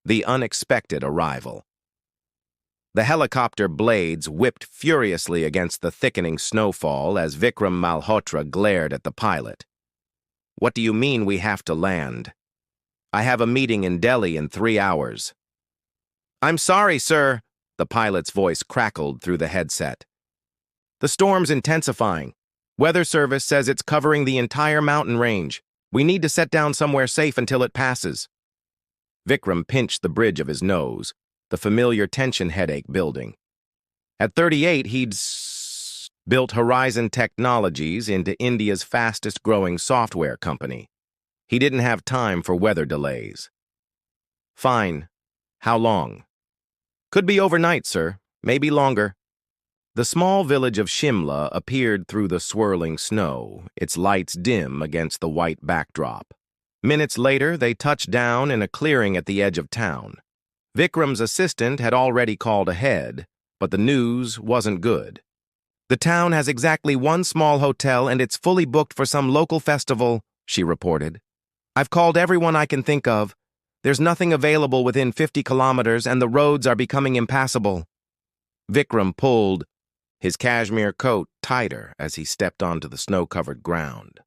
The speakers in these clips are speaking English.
The unexpected arrival. The helicopter blades whipped furiously against the thickening snowfall as Vikram Malhotra glared at the pilot. "What do you mean we have to land? I have a meeting in Delhi in 3 hours." "I'm sorry, sir," the pilot's voice crackled through the headset. "The storm's intensifying. Weather Service says it's covering the entire mountain range. We need to set down somewhere safe until it passes." Vikram pinched the bridge of his nose, the familiar tension headache building. At 38, he'd built Horizon Technologies into India's fastest-growing software company. He didn't have time for weather delays. "Fine. How long?" "Could be overnight, sir. Maybe longer." The small village of Shimla appeared through the swirling snow, its lights dim against the white backdrop. Minutes later, they touched down in a clearing at the edge of town. Vikram's assistant had already called ahead, but the news wasn't good. "The town has exactly one small hotel and it's fully booked for some local festival," she reported. "I've called everyone I can think of. There's nothing available within 50 kilometers and the roads are becoming impassable." Vikram pulled his cashmere coat tighter as he stepped onto the snow-covered ground.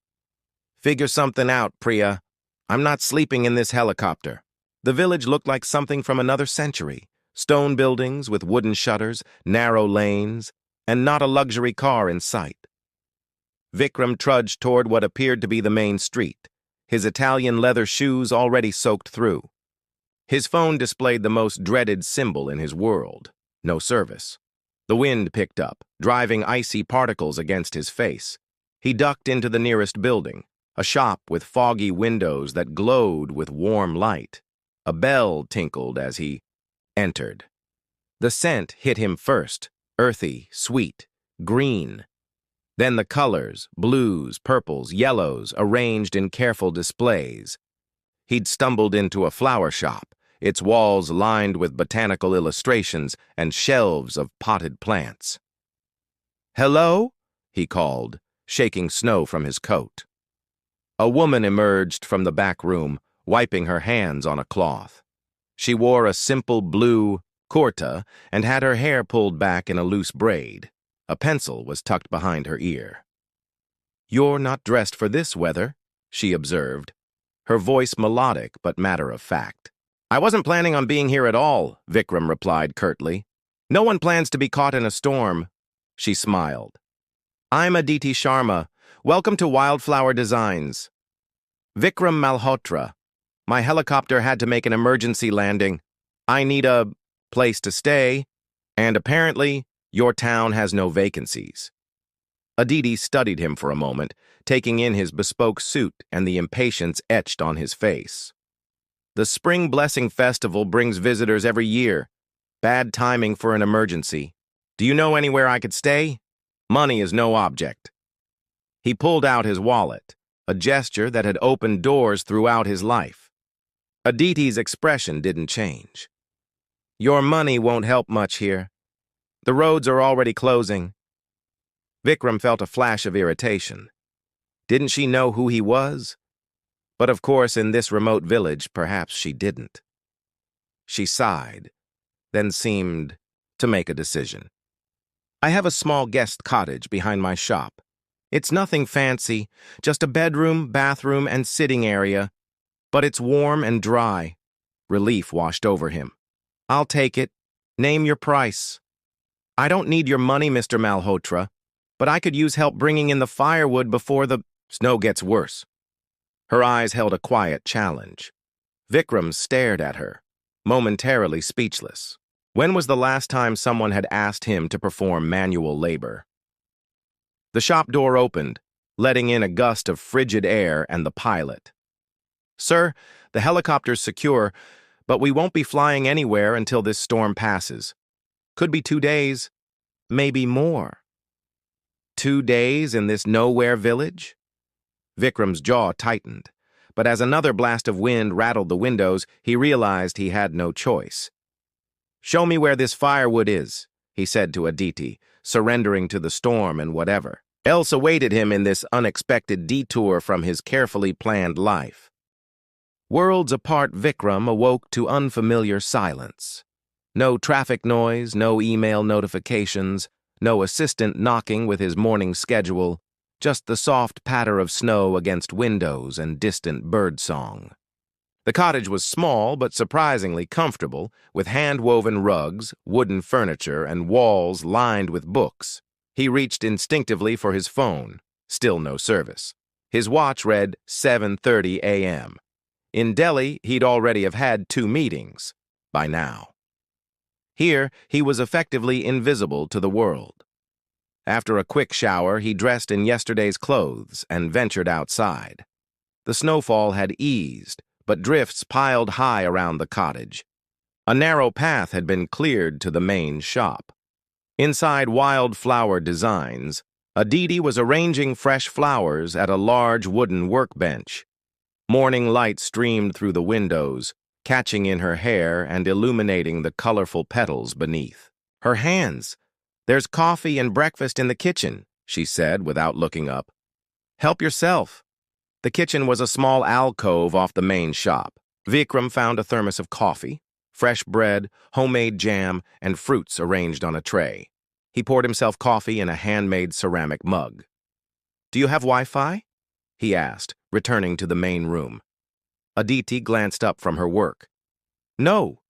"Figure something out, Priya. I'm not sleeping in this helicopter." The village looked like something from another century. Stone buildings with wooden shutters, narrow lanes, and not a luxury car in sight. Vikram trudged toward what appeared to be the main street, his Italian leather shoes already soaked through. His phone displayed the most dreaded symbol in his world: no service. The wind picked up, driving icy particles against his face. He ducked into the nearest building, a shop with foggy windows that glowed with warm light. A bell tinkled as he entered. The scent hit him first, earthy, sweet, green. Then the colors, blues, purples, yellows, arranged in careful displays. He'd stumbled into a flower shop, its walls lined with botanical illustrations and shelves of potted plants. "Hello?" he called, shaking snow from his coat. A woman emerged from the back room, wiping her hands on a cloth. She wore a simple blue kurta and had her hair pulled back in a loose braid. A pencil was tucked behind her ear. "You're not dressed for this weather," she observed, her voice melodic but matter-of-fact. "I wasn't planning on being here at all," Vikram replied curtly. "No one plans to be caught in a storm." She smiled. "I'm Aditi Sharma. Welcome to Wildflower Designs." "Vikram Malhotra. My helicopter had to make an emergency landing. I need a place to stay, and apparently your town has no vacancies." Aditi studied him for a moment, taking in his bespoke suit and the impatience etched on his face. "The Spring Blessing Festival brings visitors every year. Bad timing for an emergency. Do you know anywhere I could stay? Money is no object." He pulled out his wallet, a gesture that had opened doors throughout his life. Aditi's expression didn't change. "Your money won't help much here. The roads are already closing." Vikram felt a flash of irritation. Didn't she know who he was? But of course, in this remote village, perhaps she didn't. She sighed, then seemed to make a decision. "I have a small guest cottage behind my shop. It's nothing fancy, just a bedroom, bathroom, and sitting area. But it's warm and dry." Relief washed over him. "I'll take it. Name your price." "I don't need your money, Mr. Malhotra, but I could use help bringing in the firewood before the snow gets worse." Her eyes held a quiet challenge. Vikram stared at her, momentarily speechless. When was the last time someone had asked him to perform manual labor? The shop door opened, letting in a gust of frigid air and the pilot. "Sir, the helicopter's secure, but we won't be flying anywhere until this storm passes. Could be 2 days, maybe more." 2 days in this nowhere village? Vikram's jaw tightened, but as another blast of wind rattled the windows, he realized he had no choice. "Show me where this firewood is," he said to Aditi, surrendering to the storm and whatever else awaited him in this unexpected detour from his carefully planned life. Worlds apart, Vikram awoke to unfamiliar silence. No traffic noise, no email notifications, no assistant knocking with his morning schedule, just the soft patter of snow against windows and distant birdsong. The cottage was small but surprisingly comfortable, with hand-woven rugs, wooden furniture, and walls lined with books. He reached instinctively for his phone. Still no service. His watch read 7:30 a.m. In Delhi, he'd already have had 2 meetings by now. Here, he was effectively invisible to the world. After a quick shower, he dressed in yesterday's clothes and ventured outside. The snowfall had eased, but drifts piled high around the cottage. A narrow path had been cleared to the main shop. Inside Wildflower Designs, Aditi was arranging fresh flowers at a large wooden workbench. Morning light streamed through the windows, catching in her hair and illuminating the colorful petals beneath. Her hands! "There's coffee and breakfast in the kitchen," she said without looking up. "Help yourself." The kitchen was a small alcove off the main shop. Vikram found a thermos of coffee, fresh bread, homemade jam, and fruits arranged on a tray. He poured himself coffee in a handmade ceramic mug. "Do you have Wi-Fi?" he asked, returning to the main room. Aditi glanced up from her work. "No.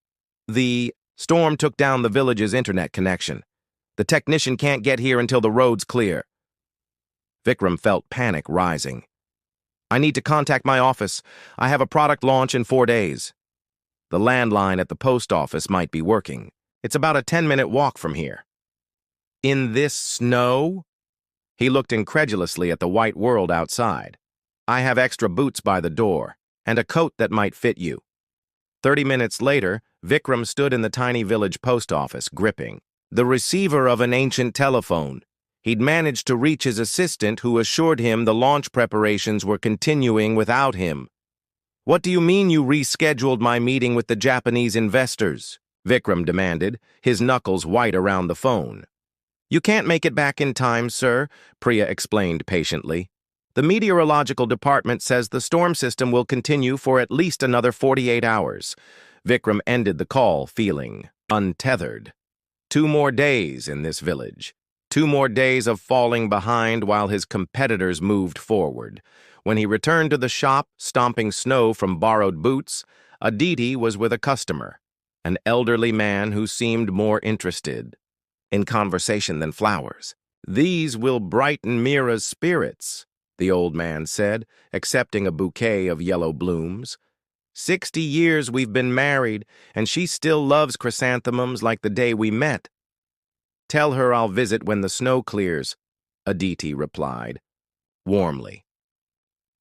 The storm took down the village's internet connection. The technician can't get here until the road's clear." Vikram felt panic rising. "I need to contact my office. I have a product launch in 4 days. The landline at the post office might be working. It's about a 10-minute walk from here." "In this snow?" He looked incredulously at the white world outside. "I have extra boots by the door, and a coat that might fit you." 30 minutes later, Vikram stood in the tiny village post office, gripping the receiver of an ancient telephone. He'd managed to reach his assistant, who assured him the launch preparations were continuing without him. "What do you mean you rescheduled my meeting with the Japanese investors?" Vikram demanded, his knuckles white around the phone. "You can't make it back in time, sir," Priya explained patiently. "The meteorological department says the storm system will continue for at least another 48 hours. Vikram ended the call feeling untethered. 2 more days in this village. 2 more days of falling behind while his competitors moved forward. When he returned to the shop, stomping snow from borrowed boots, Aditi was with a customer, an elderly man who seemed more interested in conversation than flowers. "These will brighten Mira's spirits," the old man said, accepting a bouquet of yellow blooms. 60 years we've been married, and she still loves chrysanthemums like the day we met." "Tell her I'll visit when the snow clears," Aditi replied, warmly.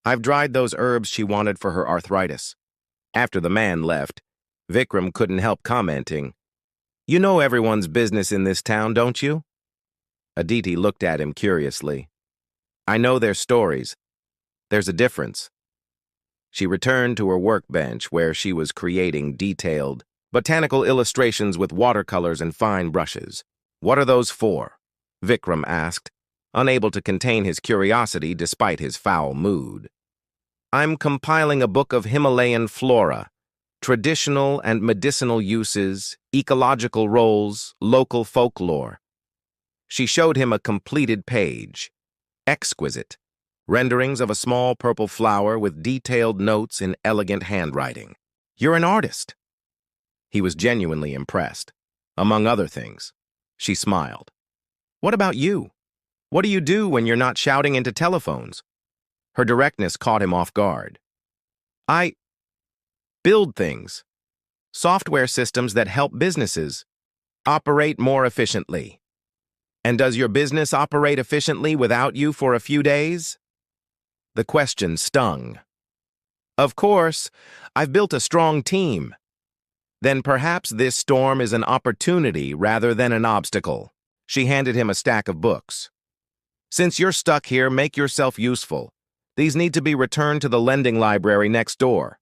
"I've dried those herbs she wanted for her arthritis." After the man left, Vikram couldn't help commenting, "You know everyone's business in this town, don't you?" Aditi looked at him curiously. "I know their stories. There's a difference." She returned to her workbench, where she was creating detailed botanical illustrations with watercolors and fine brushes. "What are those for?" Vikram asked, unable to contain his curiosity despite his foul mood. "I'm compiling a book of Himalayan flora, traditional and medicinal uses, ecological roles, local folklore." She showed him a completed page. Exquisite. Renderings of a small purple flower with detailed notes in elegant handwriting. "You're an artist." He was genuinely impressed. Among other things, she smiled. "What about you? What do you do when you're not shouting into telephones?" Her directness caught him off guard. "I build things. Software systems that help businesses operate more efficiently." "And does your business operate efficiently without you for a few days?" The question stung. "Of course, I've built a strong team." "Then perhaps this storm is an opportunity rather than an obstacle." She handed him a stack of books. "Since you're stuck here, make yourself useful. These need to be returned to the lending library next door."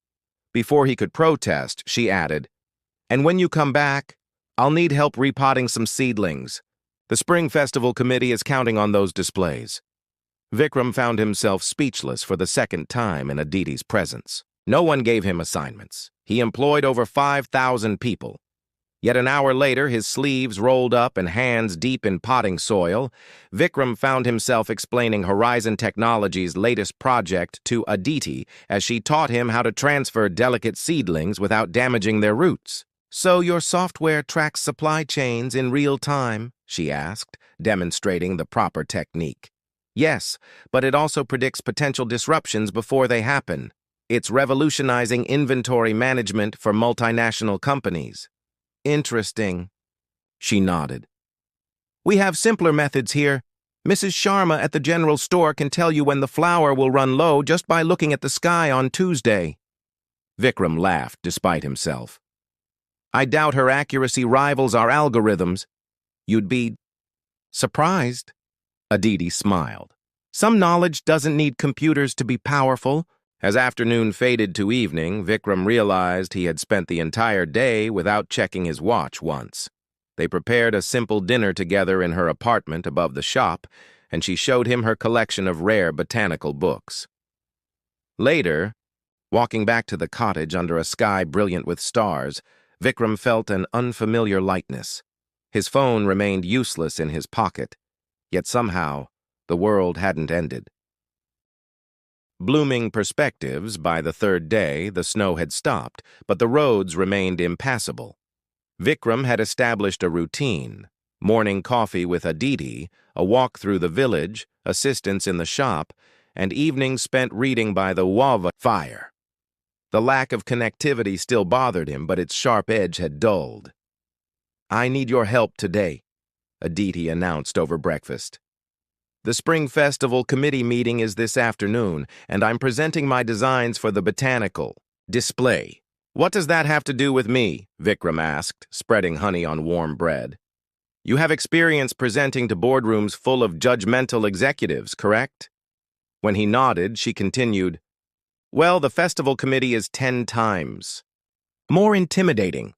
Before he could protest, she added, "And when you come back, I'll need help repotting some seedlings. The Spring Festival Committee is counting on those displays." Vikram found himself speechless for the second time in Aditi's presence. No one gave him assignments. He employed over 5,000 people. Yet an hour later, his sleeves rolled up and hands deep in potting soil, Vikram found himself explaining Horizon Technologies' latest project to Aditi as she taught him how to transfer delicate seedlings without damaging their roots. "So your software tracks supply chains in real time?" she asked, demonstrating the proper technique. "Yes, but it also predicts potential disruptions before they happen. It's revolutionizing inventory management for multinational companies." "Interesting." She nodded. "We have simpler methods here. Mrs. Sharma at the general store can tell you when the flour will run low just by looking at the sky on Tuesday." Vikram laughed despite himself. "I doubt her accuracy rivals our algorithms." "You'd be surprised." Aditi smiled. "Some knowledge doesn't need computers to be powerful." As afternoon faded to evening, Vikram realized he had spent the entire day without checking his watch once. They prepared a simple dinner together in her apartment above the shop, and she showed him her collection of rare botanical books. Later, walking back to the cottage under a sky brilliant with stars, Vikram felt an unfamiliar lightness. His phone remained useless in his pocket, yet somehow the world hadn't ended. Blooming perspectives, by the third day, the snow had stopped, but the roads remained impassable. Vikram had established a routine: morning coffee with Aditi, a walk through the village, assistance in the shop, and evenings spent reading by the Wava fire. The lack of connectivity still bothered him, but its sharp edge had dulled. "I need your help today," Aditi announced over breakfast. "The Spring Festival Committee meeting is this afternoon, and I'm presenting my designs for the botanical display." "What does that have to do with me?" Vikram asked, spreading honey on warm bread. "You have experience presenting to boardrooms full of judgmental executives, correct?" When he nodded, she continued, "Well, the festival committee is 10 times more intimidating.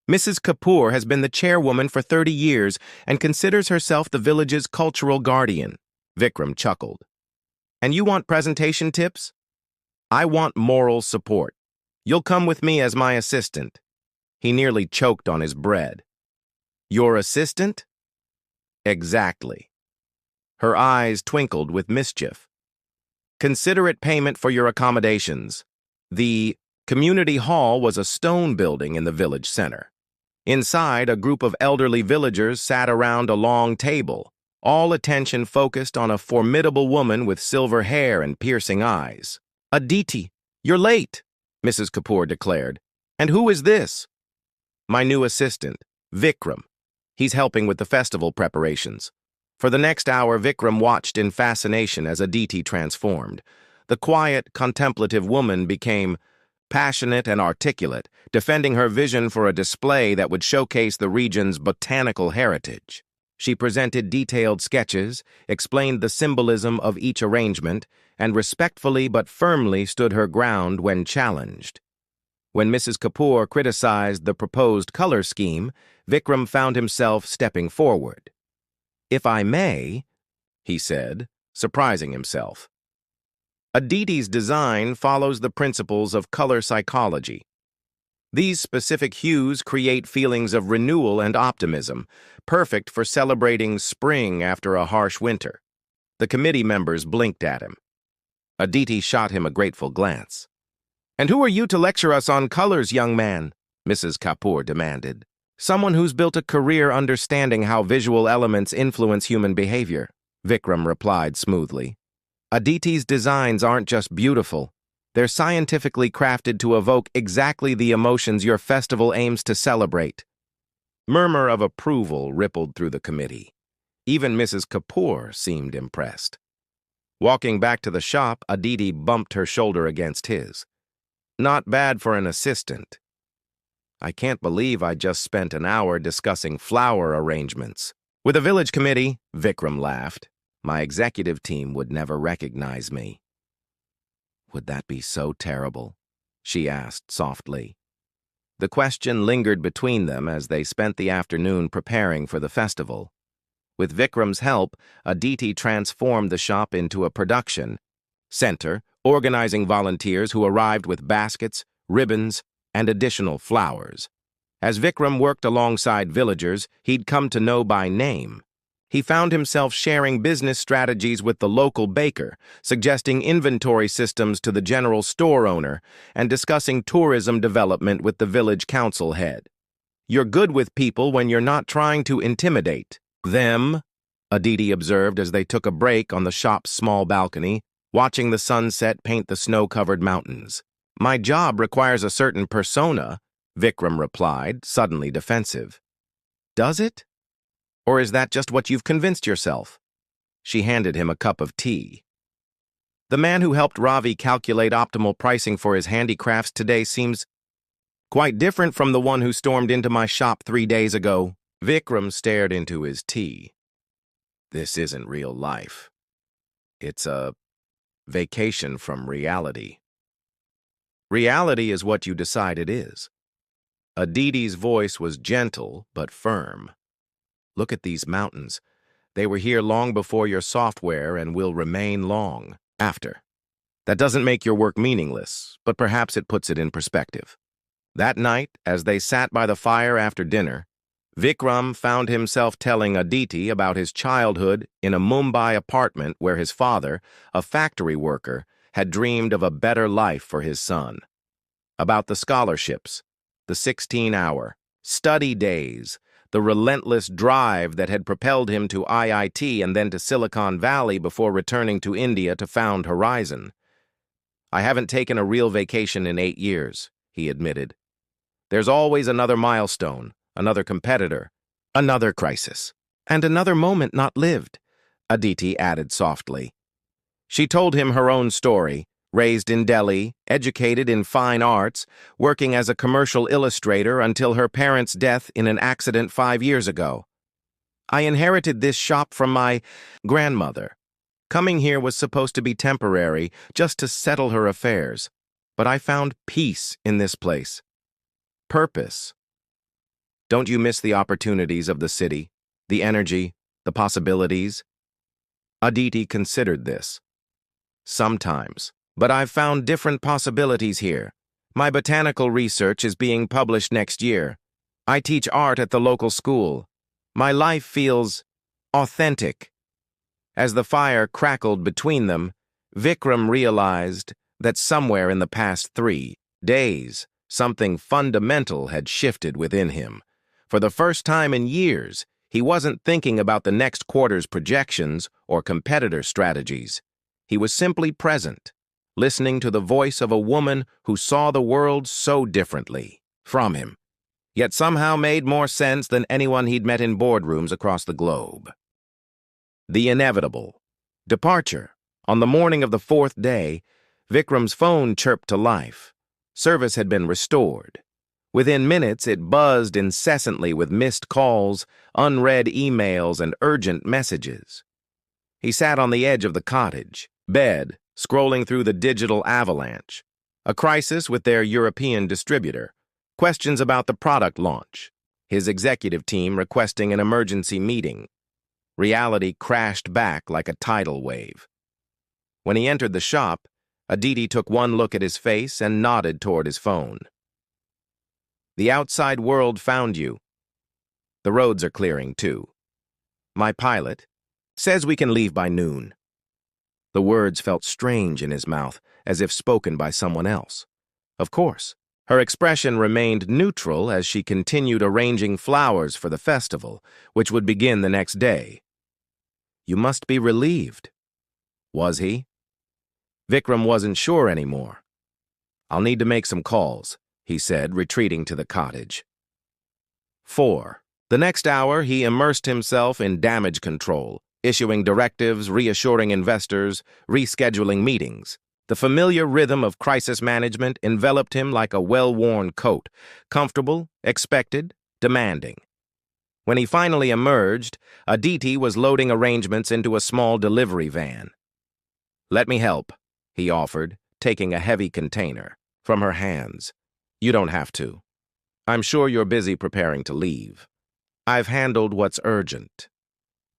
Mrs. Kapoor has been the chairwoman for 30 years and considers herself the village's cultural guardian." Vikram chuckled. "And you want presentation tips?" "I want moral support. You'll come with me as my assistant." He nearly choked on his bread. "Your assistant?" "Exactly." Her eyes twinkled with mischief. "Considerate payment for your accommodations." The community hall was a stone building in the village center. Inside, a group of elderly villagers sat around a long table, all attention focused on a formidable woman with silver hair and piercing eyes. "Aditi, you're late," Mrs. Kapoor declared. "And who is this?" "My new assistant, Vikram. He's helping with the festival preparations." For the next hour, Vikram watched in fascination as Aditi transformed. The quiet, contemplative woman became passionate and articulate, defending her vision for a display that would showcase the region's botanical heritage. She presented detailed sketches, explained the symbolism of each arrangement, and respectfully but firmly stood her ground when challenged. When Mrs. Kapoor criticized the proposed color scheme, Vikram found himself stepping forward. "If I may," he said, surprising himself. Aditi's design follows the principles of color psychology. These specific hues create feelings of renewal and optimism, perfect for celebrating spring after a harsh winter. The committee members blinked at him. Aditi shot him a grateful glance. "And who are you to lecture us on colors, young man?" Mrs. Kapoor demanded. "Someone who's built a career understanding how visual elements influence human behavior," Vikram replied smoothly. "Aditi's designs aren't just beautiful. They're scientifically crafted to evoke exactly the emotions your festival aims to celebrate." Murmur of approval rippled through the committee. Even Mrs. Kapoor seemed impressed. Walking back to the shop, Aditi bumped her shoulder against his. "Not bad for an assistant." "I can't believe I just spent an hour discussing flower arrangements with a village committee," Vikram laughed. "My executive team would never recognize me." "Would that be so terrible?" she asked softly. The question lingered between them as they spent the afternoon preparing for the festival. With Vikram's help, Aditi transformed the shop into a production center organizing volunteers who arrived with baskets, ribbons, and additional flowers. As Vikram worked alongside villagers he'd come to know by name, he found himself sharing business strategies with the local baker, suggesting inventory systems to the general store owner, and discussing tourism development with the village council head. You're good with people when you're not trying to intimidate them, Aditi observed as they took a break on the shop's small balcony, watching the sunset paint the snow-covered mountains. My job requires a certain persona, Vikram replied, suddenly defensive. Does it? Or is that just what you've convinced yourself? She handed him a cup of tea. The man who helped Ravi calculate optimal pricing for his handicrafts today seems quite different from the one who stormed into my shop 3 days ago. Vikram stared into his tea. This isn't real life. It's a vacation from reality. Reality is what you decide it is. Aditi's voice was gentle but firm. Look at these mountains. They were here long before your software and will remain long after. That doesn't make your work meaningless, but perhaps it puts it in perspective. That night, as they sat by the fire after dinner, Vikram found himself telling Aditi about his childhood in a Mumbai apartment where his father, a factory worker, had dreamed of a better life for his son. About the scholarships, the 16-hour study days, the relentless drive that had propelled him to IIT and then to Silicon Valley before returning to India to found Horizon. I haven't taken a real vacation in 8 years, he admitted. There's always another milestone, another competitor, another crisis, and another moment not lived, Aditi added softly. She told him her own story, raised in Delhi, educated in fine arts, working as a commercial illustrator until her parents' death in an accident 5 years ago. I inherited this shop from my grandmother. Coming here was supposed to be temporary, just to settle her affairs. But I found peace in this place. Purpose. Don't you miss the opportunities of the city, the energy, the possibilities? Aditi considered this. Sometimes. But I've found different possibilities here. My botanical research is being published next year. I teach art at the local school. My life feels authentic. As the fire crackled between them, Vikram realized that somewhere in the past 3 days, something fundamental had shifted within him. For the first time in years, he wasn't thinking about the next quarter's projections or competitor strategies. He was simply present, listening to the voice of a woman who saw the world so differently from him, yet somehow made more sense than anyone he'd met in boardrooms across the globe. The inevitable. Departure. On the morning of the 4th day, Vikram's phone chirped to life. Service had been restored. Within minutes, it buzzed incessantly with missed calls, unread emails, and urgent messages. He sat on the edge of the cottage, bed, scrolling through the digital avalanche. A crisis with their European distributor. Questions about the product launch. His executive team requesting an emergency meeting. Reality crashed back like a tidal wave. When he entered the shop, Aditi took one look at his face and nodded toward his phone. The outside world found you. The roads are clearing, too. My pilot says we can leave by noon. The words felt strange in his mouth, as if spoken by someone else. Of course, her expression remained neutral as she continued arranging flowers for the festival, which would begin the next day. You must be relieved. Was he? Vikram wasn't sure anymore. I'll need to make some calls, he said, retreating to the cottage. 4. The next hour, he immersed himself in damage control, issuing directives, reassuring investors, rescheduling meetings. The familiar rhythm of crisis management enveloped him like a well-worn coat, comfortable, expected, demanding. When he finally emerged, Aditi was loading arrangements into a small delivery van. Let me help, he offered, taking a heavy container from her hands. You don't have to. I'm sure you're busy preparing to leave. I've handled what's urgent.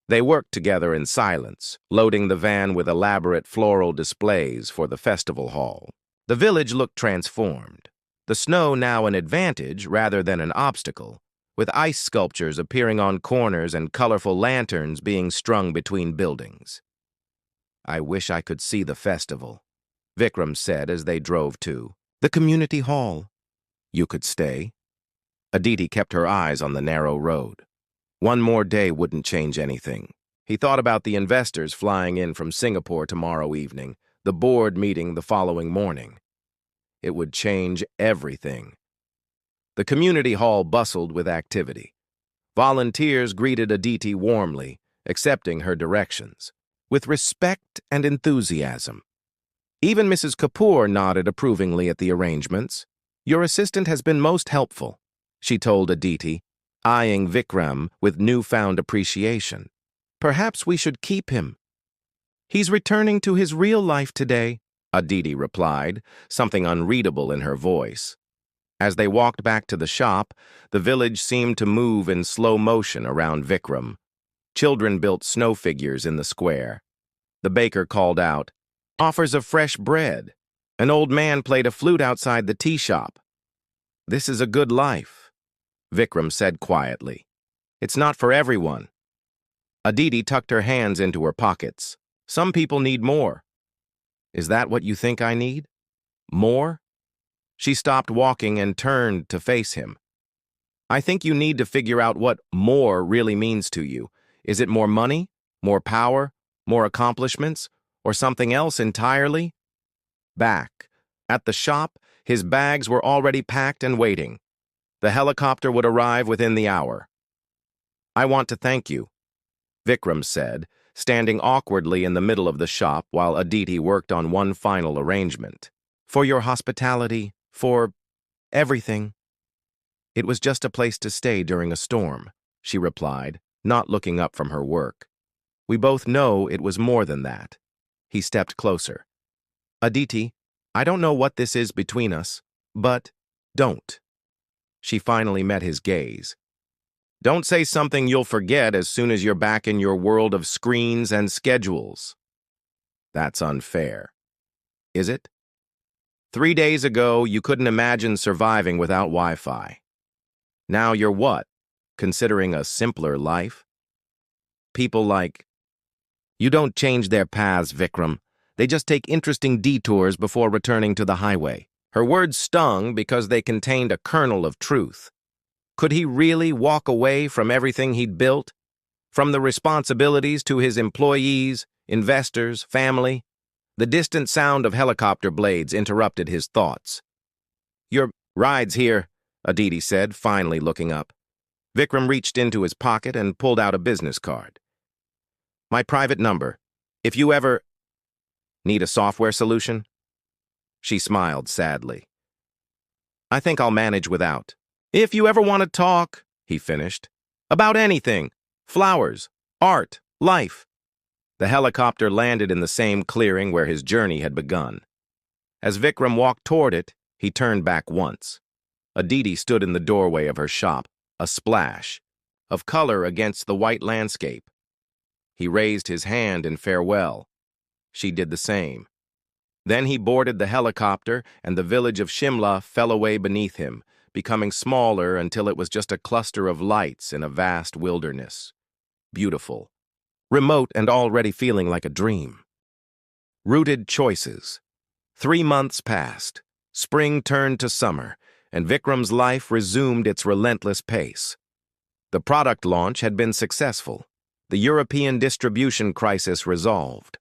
They worked together in silence, loading the van with elaborate floral displays for the festival hall. The village looked transformed, the snow now an advantage rather than an obstacle, with ice sculptures appearing on corners and colorful lanterns being strung between buildings. "I wish I could see the festival," Vikram said as they drove to the community hall. "You could stay." Aditi kept her eyes on the narrow road. One more day wouldn't change anything. He thought about the investors flying in from Singapore tomorrow evening, the board meeting the following morning. It would change everything. The community hall bustled with activity. Volunteers greeted Aditi warmly, accepting her directions, with respect and enthusiasm. Even Mrs. Kapoor nodded approvingly at the arrangements. "Your assistant has been most helpful," she told Aditi, eyeing Vikram with newfound appreciation. "Perhaps we should keep him." "He's returning to his real life today," Aditi replied, something unreadable in her voice. As they walked back to the shop, the village seemed to move in slow motion around Vikram. Children built snow figures in the square. The baker called out, "Offers of fresh bread." An old man played a flute outside the tea shop. "This is a good life," Vikram said quietly. "It's not for everyone." Aditi tucked her hands into her pockets. "Some people need more." "Is that what you think I need? More?" She stopped walking and turned to face him. "I think you need to figure out what more really means to you. Is it more money, more power, more accomplishments, or something else entirely?" Back at the shop, his bags were already packed and waiting. The helicopter would arrive within the hour. "I want to thank you," Vikram said, standing awkwardly in the middle of the shop while Aditi worked on one final arrangement. "For your hospitality, for everything." "It was just a place to stay during a storm," she replied, not looking up from her work. "We both know it was more than that." He stepped closer. "Aditi, I don't know what this is between us, but don't." She finally met his gaze. "Don't say something you'll forget as soon as you're back in your world of screens and schedules." "That's unfair." "Is it? 3 days ago, you couldn't imagine surviving without Wi-Fi. Now you're what? Considering a simpler life? People like... You don't change their paths, Vikram. They just take interesting detours before returning to the highway." Her words stung because they contained a kernel of truth. Could he really walk away from everything he'd built? From the responsibilities to his employees, investors, family? The distant sound of helicopter blades interrupted his thoughts. "Your ride's here," Aditi said, finally looking up. Vikram reached into his pocket and pulled out a business card. "My private number. If you ever need a software solution?" She smiled sadly. "I think I'll manage without." "If you ever want to talk," he finished, "about anything, flowers, art, life." The helicopter landed in the same clearing where his journey had begun. As Vikram walked toward it, he turned back once. Aditi stood in the doorway of her shop, a splash of color against the white landscape. He raised his hand in farewell. She did the same. Then he boarded the helicopter, and the village of Shimla fell away beneath him, becoming smaller until it was just a cluster of lights in a vast wilderness. Beautiful, remote, and already feeling like a dream. Rooted choices. 3 months passed. Spring turned to summer, and Vikram's life resumed its relentless pace. The product launch had been successful. The European distribution crisis resolved.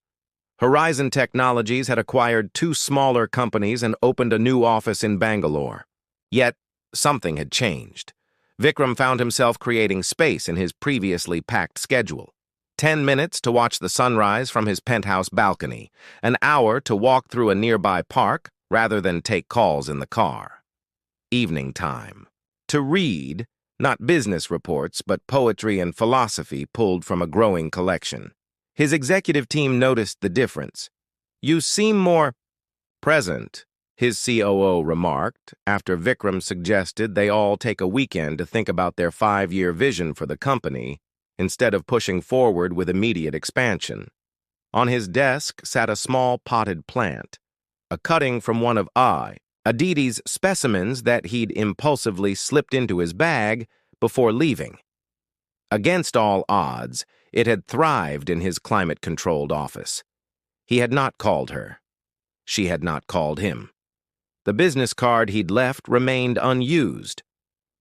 Horizon Technologies had acquired 2 smaller companies and opened a new office in Bangalore. Yet, something had changed. Vikram found himself creating space in his previously packed schedule. 10 minutes to watch the sunrise from his penthouse balcony, an hour to walk through a nearby park rather than take calls in the car. Evening time. To read, not business reports, but poetry and philosophy pulled from a growing collection. His executive team noticed the difference. "You seem more present," his COO remarked, after Vikram suggested they all take a weekend to think about their 5-year vision for the company. instead of pushing forward with immediate expansion. On his desk sat a small potted plant, a cutting from one of Aditi's specimens that he'd impulsively slipped into his bag before leaving. Against all odds, it had thrived in his climate-controlled office. He had not called her. She had not called him. The business card he'd left remained unused,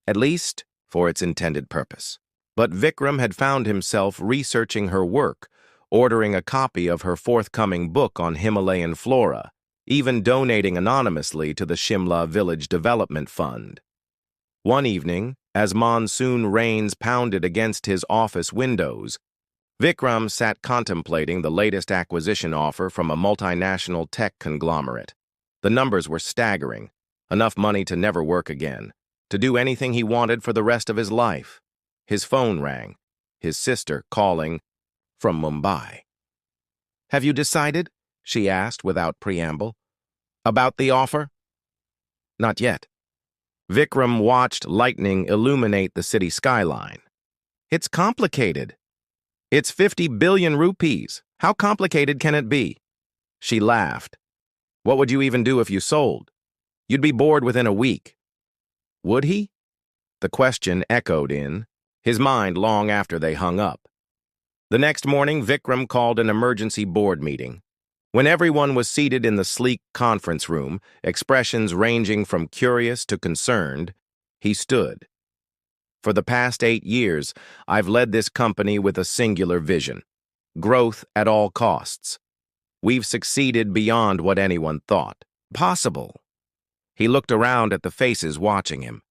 at least for its intended purpose. But Vikram had found himself researching her work, ordering a copy of her forthcoming book on Himalayan flora, even donating anonymously to the Shimla Village Development Fund. One evening, as monsoon rains pounded against his office windows, Vikram sat contemplating the latest acquisition offer from a multinational tech conglomerate. The numbers were staggering, enough money to never work again, to do anything he wanted for the rest of his life. His phone rang, his sister calling from Mumbai. "Have you decided?" she asked without preamble. "About the offer?" "Not yet." Vikram watched lightning illuminate the city skyline. "It's complicated. It's 50 billion rupees. How complicated can it be?" She laughed. "What would you even do if you sold? You'd be bored within a week." Would he? The question echoed in his mind long after they hung up. The next morning, Vikram called an emergency board meeting. When everyone was seated in the sleek conference room, expressions ranging from curious to concerned, he stood. "For the past 8 years, I've led this company with a singular vision: growth at all costs. We've succeeded beyond what anyone thought possible." He looked around at the faces watching him.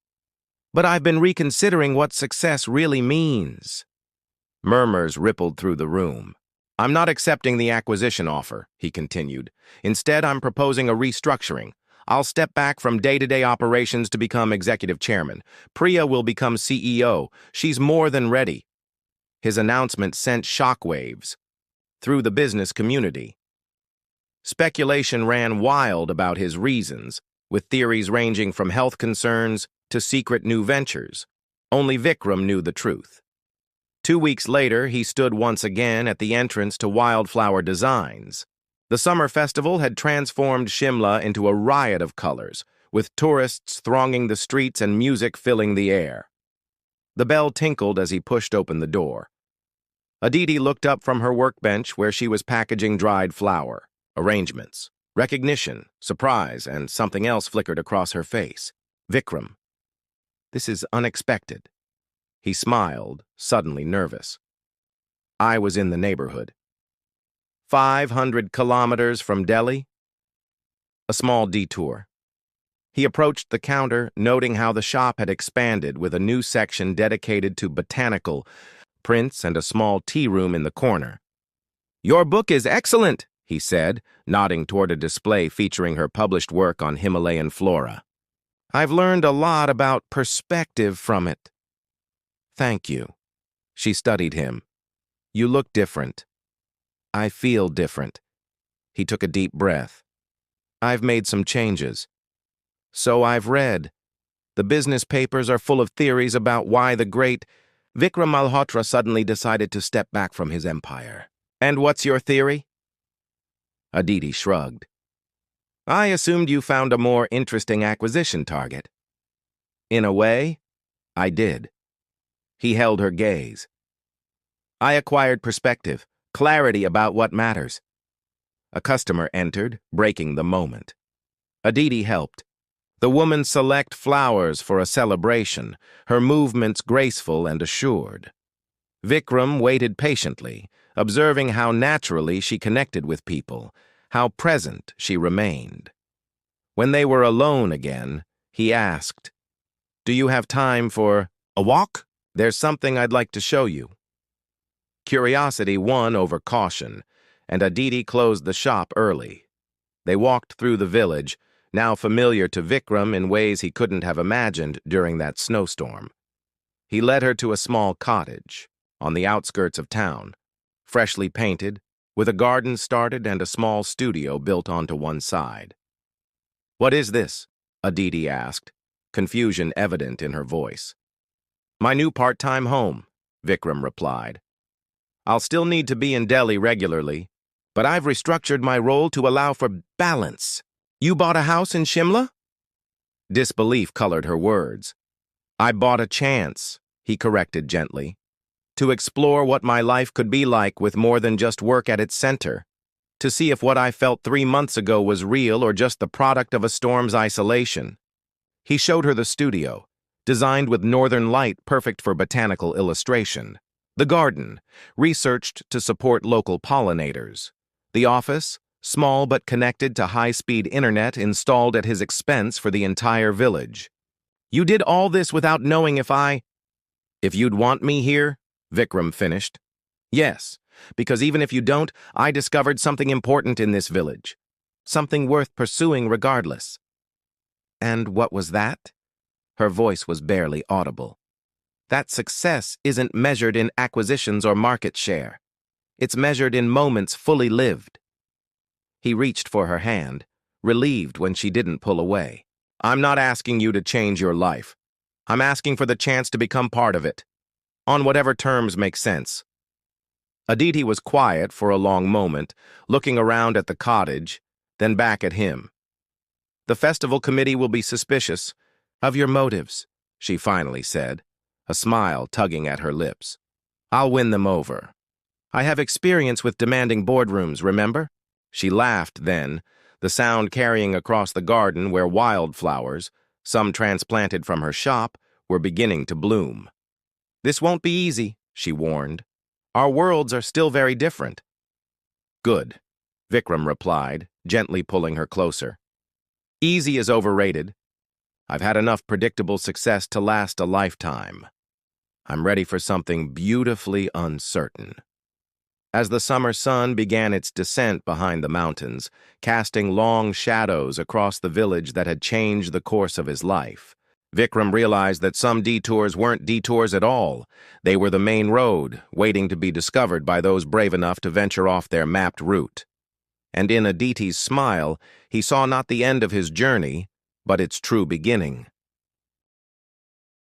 "But I've been reconsidering what success really means." Murmurs rippled through the room. "I'm not accepting the acquisition offer," he continued. "Instead, I'm proposing a restructuring. I'll step back from day-to-day operations to become executive chairman. Priya will become CEO. She's more than ready." His announcement sent shockwaves through the business community. Speculation ran wild about his reasons, with theories ranging from health concerns to secret new ventures. Only Vikram knew the truth. 2 weeks later, he stood once again at the entrance to Wildflower Designs. The summer festival had transformed Shimla into a riot of colors, with tourists thronging the streets and music filling the air. The bell tinkled as he pushed open the door. Aditi looked up from her workbench where she was packaging dried flower. Arrangements, recognition, surprise, and something else flickered across her face. "Vikram, this is unexpected." He smiled, suddenly nervous. "I was in the neighborhood." 500 kilometers from Delhi? A small detour. He approached the counter, noting how the shop had expanded with a new section dedicated to botanical prints and a small tea room in the corner. "Your book is excellent," he said, nodding toward a display featuring her published work on Himalayan flora. "I've learned a lot about perspective from it." "Thank you." She studied him. "You look different." "I feel different." He took a deep breath. "I've made some changes." "So I've read. The business papers are full of theories about why the great—" Vikram Malhotra suddenly decided to step back from his empire. "And what's your theory?" Aditi shrugged. "I assumed you found a more interesting acquisition target." "In a way, I did." He held her gaze. "I acquired perspective, clarity about what matters." A customer entered, breaking the moment. Aditi helped. The woman select flowers for a celebration, her movements graceful and assured. Vikram waited patiently, observing how naturally she connected with people, how present she remained. When they were alone again, he asked, "Do you have time for a walk? There's something I'd like to show you." Curiosity won over caution, and Aditi closed the shop early. They walked through the village, now familiar to Vikram in ways he couldn't have imagined during that snowstorm. He led her to a small cottage on the outskirts of town, freshly painted, with a garden started and a small studio built onto one side. "What is this?" Aditi asked, confusion evident in her voice. "My new part-time home. Vikram replied. I'll still need to be in Delhi regularly, but I've restructured my role to allow for balance. You bought a house in Shimla? Disbelief colored her words. I bought a chance, he corrected gently, to explore what my life could be like with more than just work at its center, to see if what I felt 3 months ago was real or just the product of a storm's isolation. He showed her the studio, designed with northern light perfect for botanical illustration. The garden, researched to support local pollinators. The office, small but connected to high-speed internet installed at his expense for the entire village. You did all this without knowing if you'd want me here, Vikram finished. Yes, because even if you don't, I discovered something important in this village. Something worth pursuing regardless. And what was that? Her voice was barely audible. That success isn't measured in acquisitions or market share. It's measured in moments fully lived. He reached for her hand, relieved when she didn't pull away. I'm not asking you to change your life. I'm asking for the chance to become part of it, on whatever terms make sense. Aditi was quiet for a long moment, looking around at the cottage, then back at him. The festival committee will be suspicious of your motives, she finally said, a smile tugging at her lips. I'll win them over. I have experience with demanding boardrooms, remember? She laughed then, the sound carrying across the garden where wildflowers, some transplanted from her shop, were beginning to bloom. This won't be easy, she warned. Our worlds are still very different. Good, Vikram replied, gently pulling her closer. Easy is overrated. I've had enough predictable success to last a lifetime. I'm ready for something beautifully uncertain. As the summer sun began its descent behind the mountains, casting long shadows across the village that had changed the course of his life, Vikram realized that some detours weren't detours at all. They were the main road, waiting to be discovered by those brave enough to venture off their mapped route. And in Aditi's smile, he saw not the end of his journey, but its true beginning.